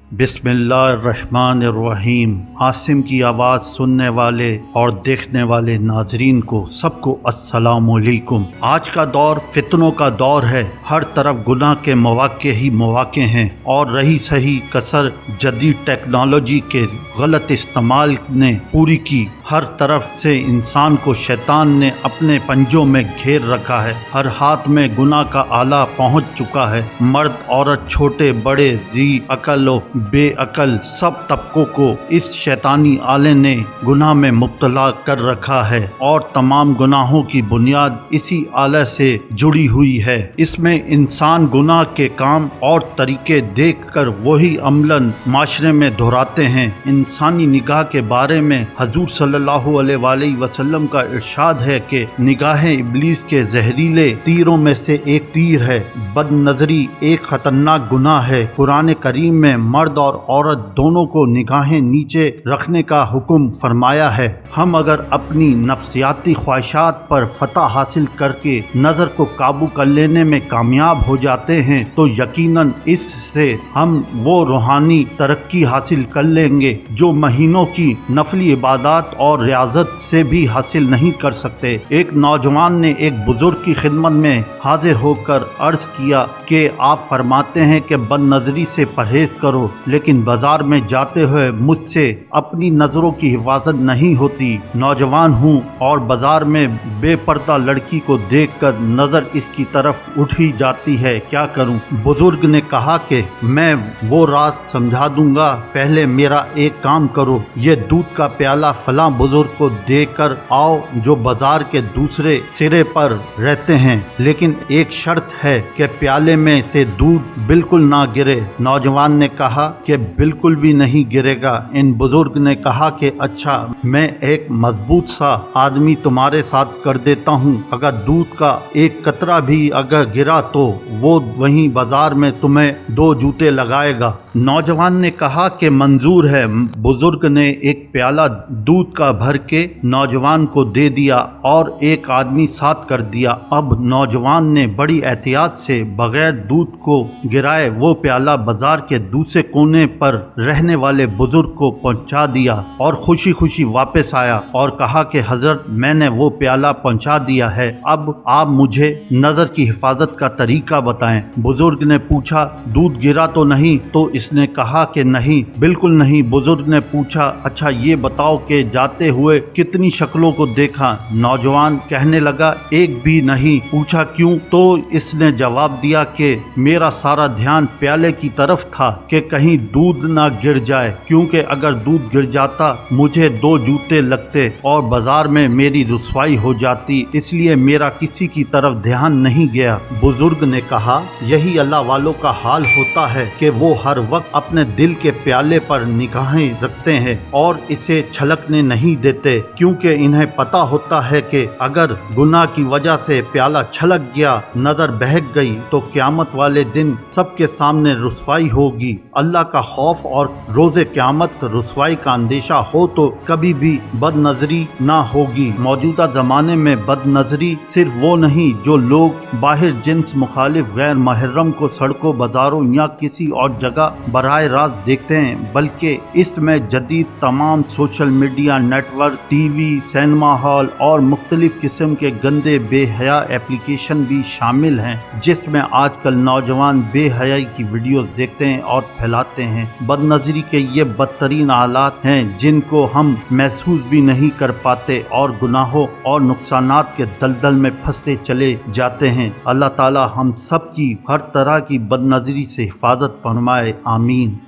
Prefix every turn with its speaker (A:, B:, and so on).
A: बिस्मिल्लाहिर्रहमानिर्रहीम। आसिम की आवाज़ सुनने वाले और देखने वाले नाजरीन को सबको अस्सलामुअलैकुम। आज का दौर फितनों का दौर है। हर तरफ गुनाह के मौके ही मौके हैं और रही सही कसर जदीद टेक्नोलॉजी के गलत इस्तेमाल ने पूरी की। हर तरफ से इंसान को शैतान ने अपने पंजों में घेर रखा है। हर हाथ में गुनाह का आला पहुंच चुका है। मर्द औरत छोटे बड़े जी अकल और बेअकल सब तबकों को इस शैतानी आले ने गुनाह में मुब्तला कर रखा है और तमाम गुनाहों की बुनियाद इसी आले से जुड़ी हुई है। इसमें इंसान गुनाह के काम और तरीके देखकर वही अमलन माशरे में दोहराते हैं। इंसानी निगाह के बारे में हजूर सल्लल्लाहु अलैहि वसल्लम का इरशाद है कि निगाहें इब्लीस के जहरीले तीरों में से एक तीर है। बदनजरी एक खतरनाक गुनाह है। कुरान करीम में मर्द और औरत दोनों को निगाहें नीचे रखने का हुक्म फरमाया है। हम अगर अपनी नफ्सियाती ख्वाहिशात पर फतह हासिल करके नज़र को काबू कर लेने में कामयाब हो जाते हैं तो यकीनन इससे हम वो रूहानी तरक्की हासिल कर लेंगे जो महीनों की नफली इबादत और रियाजत से भी हासिल नहीं कर सकते। एक नौजवान ने एक बुजुर्ग की खिदमत में हाजिर होकर अर्ज किया कि आप फरमाते हैं कि बदनजरी से परहेज करो, लेकिन बाजार में जाते हुए मुझसे अपनी नजरों की हिफाजत नहीं होती। नौजवान हूँ और बाजार में बेपर्दा लड़की को देखकर नजर इसकी तरफ उठ ही जाती है, क्या करूँ? बुजुर्ग ने कहा कि मैं वो राज समझा दूंगा, पहले मेरा एक काम करो, ये दूध का प्याला फलां बुजुर्ग को देकर आओ जो बाजार के दूसरे सिरे पर रहते हैं, लेकिन एक शर्त है कि प्याले में से दूध बिल्कुल ना गिरे। नौजवान ने कहा कि बिल्कुल भी नहीं गिरेगा। इन बुजुर्ग ने कहा कि अच्छा, मैं एक मजबूत सा आदमी तुम्हारे साथ कर देता हूँ, अगर दूध का एक कतरा भी अगर गिरा तो वो वहीं बाजार में तुम्हें 2 जूते लगाएगा। नौजवान ने कहा कि मंजूर है। बुजुर्ग ने एक प्याला दूध का भर के नौजवान को दे दिया और एक आदमी साथ कर दिया। अब नौजवान ने बड़ी एहतियात से बगैर दूध को गिराए वो प्याला बाजार के दूसरे कोने पर रहने वाले बुजुर्ग को पहुंचा दिया और खुशी खुशी वापस आया और कहा कि हजरत, मैंने वो प्याला पहुंचा दिया है, अब आप मुझे नजर की हिफाजत का तरीका बताएं। बुजुर्ग ने पूछा, दूध गिरा तो नहीं? तो इसने कहा कि नहीं, बिल्कुल नहीं। बुजुर्ग ने पूछा, अच्छा ये बताओ कि जाते हुए कितनी शक्लों को देखा? नौजवान कहने लगा, एक भी नहीं। पूछा क्यों? तो इसने जवाब दिया कि मेरा सारा ध्यान प्याले की तरफ था कि कहीं दूध ना गिर जाए, क्योंकि अगर दूध गिर जाता मुझे 2 जूते लगते और बाजार में मेरी रुसवाई हो जाती, इसलिए मेरा किसी की तरफ ध्यान नहीं गया। बुजुर्ग ने कहा, यही अल्लाह वालों का हाल होता है कि वो हर वक्त अपने दिल के प्याले पर निगाहें रखते हैं और इसे छलकने नहीं देते, क्योंकि इन्हें पता होता है कि अगर गुनाह की वजह से प्याला छलक गया, नजर बहक गई तो क़यामत वाले दिन सबके सामने रुसवाई होगी। अल्लाह का खौफ और रोज़े क़यामत रुसवाई का अंदेशा हो तो कभी भी बदनजरी ना होगी। मौजूदा ज़माने में बदनजरी सिर्फ वो नहीं जो लोग बाहर जिन्स मुखालिफ गैर महर्रम को सड़कों, बाजारों या किसी और जगह बराह रास्त देखते हैं, बल्कि इसमें जदीद तमाम social media network, TV, cinema hall और मुख्तलिफ किस्म के गंदे बेहया एप्लीकेशन भी शामिल हैं, जिसमें आजकल नौजवान बेहयाई की वीडियोस देखते हैं और फैलाते हैं। बदनजरी के ये बदतरीन हालात हैं जिनको हम महसूस भी नहीं कर पाते और गुनाहों और नुकसानात के दलदल में फंसते चले जाते हैं। अल्लाह ताला हम सब की हर तरह की बदनजरी से हिफाजत फरमाए। आमीन।